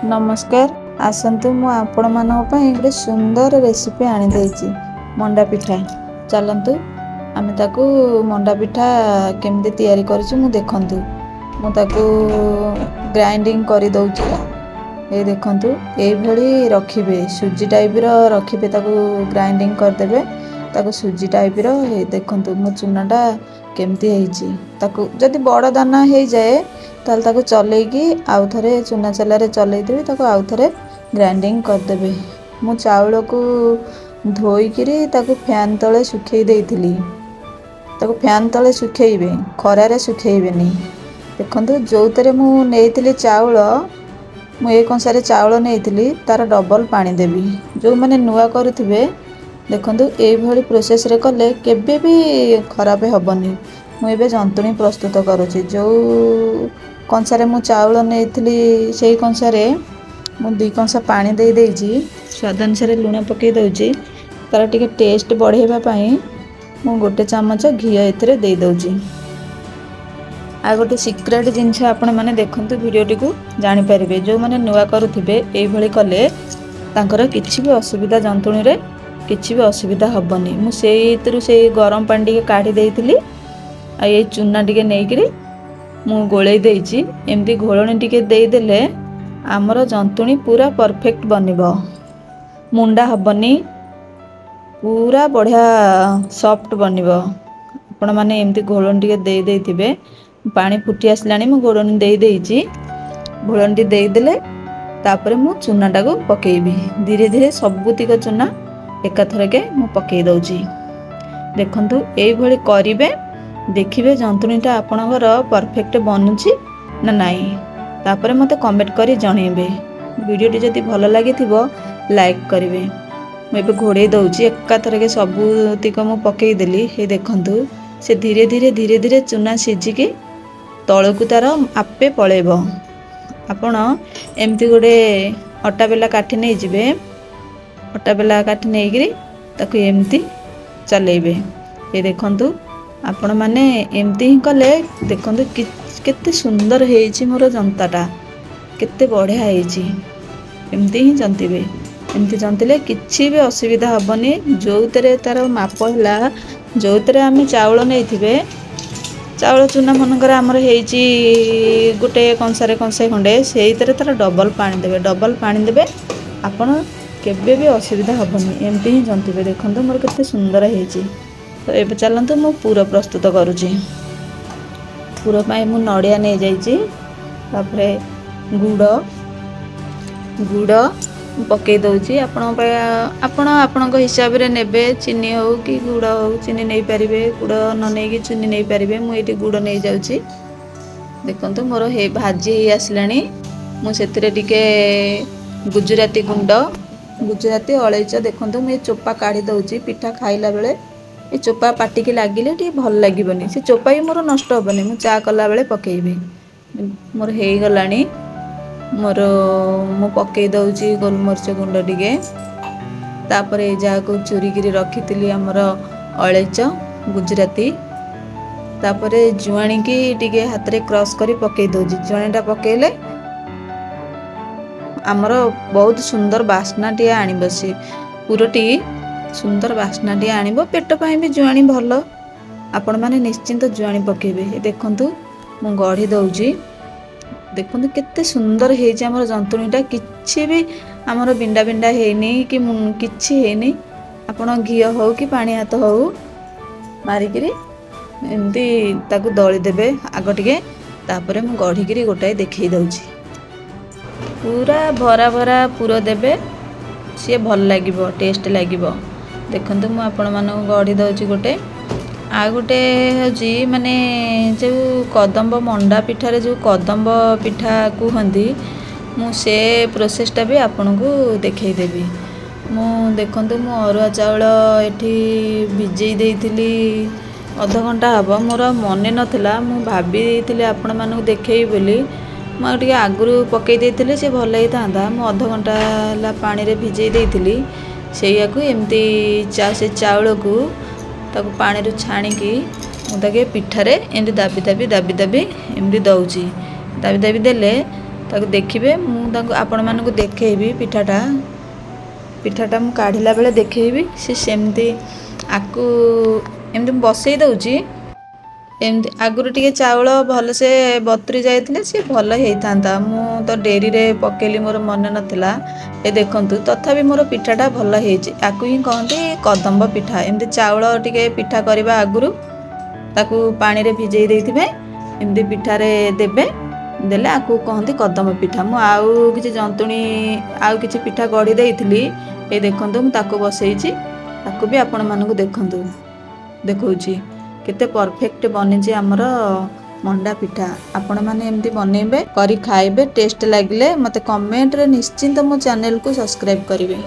नमस्कार। आसतु मु आपण मानक पई गोटे सुंदर रेसिपी आनी देछि मंडा पिठा। चलंतु आमे ताकू मंडा पिठा केमती तैयारी करछु मु देखंतु। मु ताकू ग्राइंडिंग करि दउछि। ए देखंतु एई भली रखिबे सुजी टाइप रो रखिबे ताकू ग्राइंडिंग कर देबे ताकू सुजी टाइप रो हे देखंतु मु चुनाटा केमती हेछि। ताकू जदि बड़ दाना हे जाए ताल ताकू चलेगी आउ थरे चुना चलारे चलै देबे ताकू आउ थरे ग्राइंडिंग कर देबे। मु चावल को धोई किरी ताकू फैन तळे सुखै देइथिली। ताकू फैन तळे सुखैबे खरा रे सुखैबेनी। देखंतु जोतरे मु नेइथिली चावल मु एक कंसारे चावल नेइथिली तार डबल पानी देबी। जो माने नुवा करूथिबे देखंतु एई भली प्रोसेस रे कले केबे भी खराब हबनी। मु एबे जंतुणी प्रस्तुत करूची। जो कंसारे मु चावल नेइथिली सेई कंसारे मु 2 कंसा पानी देई देइची। स्वाद अनुसार लूण पके दउची। तार टिके टेस्ट बढ़ेबा पई मु गोटे चमच घी एथिरे देई दउची। आ गोटे सीक्रेट जिंस आपण माने देखंतु वीडियो टिकु जानि परिबे। जो माने नुवा करूथिबे एई भली कले तांकर किछि भी असुविधा जंतुणी रे किछि भी असुविधा हबनी। मु सेइतरु सेई गरम पानी टिके काढी देइथिली। आ ए चुना टिके नेइकरी मु गोळै देइची। एमती घोळणी टिके देई देले हमर जंतुणी पूरा परफेक्ट बनिबो। मुंडा हबनी पूरा बढ़िया सॉफ्ट बनिबो। आपण माने एमती घोळणी टिके देई देइथिबे। पानी फुटी आसलानी मु घोळणी देई देइची। घोळणी देई देले तापरे मु चुना टाको पकेइबी। धीरे धीरे सबुतिक चुना एकाथरके मु पकेइ दउची। देखंतु एई भली करिवे देखिबे जंतुणीटा आपणकर परफेक्ट बनुची ना नाही। तापरे मते कमेंट करी जणेबे। वीडियोटी जदि भल लागिथिबो लाइक करिवे। मु एबे घोड़े दउची एकाथरके सबुतिक मु पकेइ देली। हे देखंतु से धीरे धीरे चुना सिजिकी तळकु तार आपे पळेबो। आपण एमती गोटे अटा बेला काठी नै जिवे। अटा बेला काठी नैगिरी ताकू एमती चलेबे। ए देखंतु आपण माने एमती ही कले देखंतु केते सुंदर हेछि मोर जंताटा केते बढ़िया हेछि। एमती ही जंतिबे। एमती जंतिले किछि भी असुविधा हबनी। जोतरे तार माप हला जोतरे आमी चावल नेइथिबे चावल चुना मनकर हमर हेछि गुटे कंसारे कंसे खंडे सेइतरे तार डबल पानी देबे। डबल पानी देबे आपण केबे भी असुविधा हबनी। एमती ही जंतिबे। देखंतु मोर केते सुंदर हेछि। तो एबे चलंतु मु पूरा प्रस्तुत करूची। पूरा पाई मु नडिया नै जाईची। तापरे गुड़ पके दउची। आपण हिसाब रे नेबे चीनी हो कि गुड़ हो चीनी नै परिबे। गुड़ न नै कि चीनी नै परिबे। मु एटी गुड़ नै जाउची। देखंतु मोर हे भाजी हे आसलानी। मु सेतिरे टिके गुजराती गुंड गुजराती अलैच देखंतु मु चोपा काढी दउची। पिठा खाइला बेले ए चोपा पाटी के लागिले टी भल लागिबनी। से चोपा ही मोर नष्ट होबनी। मु चा कला बेले पकेइबे। मोर हेई गलानी। मोर मु पकेइ दउची गोलमरिच गुंड टिके। तापरे जा को चूरी गिरी रखितली हमर अलैच गुजराती। तापरे जुआणी की टिके हाथ रे क्रॉस करी पकेइ दउची। जुआणीटा पकेइले हमर बहुत सुंदर बास्ना टी आनी बसी। पुरोटी सुंदर बास्ना टी आनिबो। पेट पई भी जुआणी भलो। आपण माने निश्चिंत जुआणी पकेबे। देखंतु मु गढी दउची। देखंतु केते सुंदर हेछि हमर जंतुणीटा किछि भी हमर बिंडा बिंडा हेनी कि किछि हेनी। आपण घी हो कि पानी हाथ हो मारी किरी एमती ताकू दळी देबे आगो टिके। तापरे मु गढी किरी गोटाय देखै दउची। पूरा भरा भरा पूरा देबे से भल लागिबो टेस्ट लागिबो। देखंतु मु आपण मानक गढी दउची गोटे। आ गोटे हजी माने जो कदम्ब मंडा पिठा रे जो कदम्ब पिठा कुहंदी मु से प्रोसेसटा भी आपण को देखै देबी। मु देखंतु मु अरुआ चावल एठी भिजै देइथिली आधा घंटा हबो। मोर मने नथिला मु भाबी देइथिली आपण मानक देखै बोली। मु टिके आगुरु पकेइ देइथिली से भल हेतांदा। मु आधा घंटा ला पानी रे भिजै देइथिली। सेया को एमती से चावल को ताको पानी रो छाणी की मु ताके पिठा रे एंडी दाबी दाबी एमती दउची। दाबी दाबी देले ताको देखिबे मु ताको आपण मानकु देखेबी पिठाटा मु काढिला बेले देखेबी से सेमती आकु एमती बसई दउची एमती आगुरु टिके चाउल भल से बतरी जाइथिले से भल हेइतांता मु तो डेरी रे पकेली मोर मन नथिला ए देखंतु तथापि मोर पिठाटा भल हेइची आकु ही कहंती कदम्ब पिठा एमती चाउल टिके पिठा करबा आगुरु ताकू पानी रे भिजेई देइथिबे एमती पिठा रे देबे देले आकु कहंती कदम्ब पिठा मु आउ किछि जंतुणी आउ किछि पिठा गढी देइथिली ए देखंतु मु ताकू बसैची ताकू भी आपण मानकु देखंतु देखौची केते परफेक्ट बनिची हमर मंडा पिठा आपण माने एमती बनेबे करी खाइबे टेस्ट लागिले मते कमेंट रे निश्चिंत मो चैनल को सब्सक्राइब करिवे।